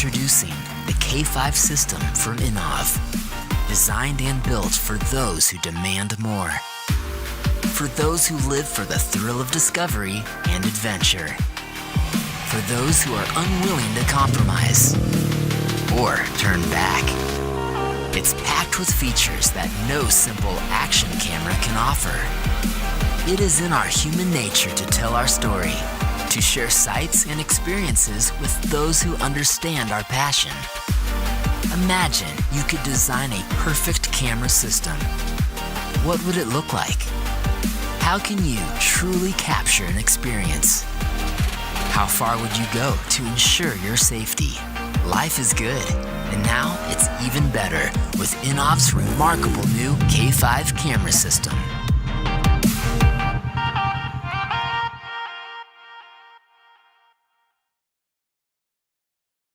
Introducing the K5 system from INNOVV. Designed and built for those who demand more. For those who live for the thrill of discovery and adventure. For those who are unwilling to compromise or turn back. It's packed with features that no simple action camera can offer. It is in our human nature to tell our story, to share sights and experiences with those who understand our passion. Imagine you could design a perfect camera system. What would it look like? How can you truly capture an experience? How far would you go to ensure your safety? Life is good, and now it's even better with INNOVV's remarkable new K5 camera system.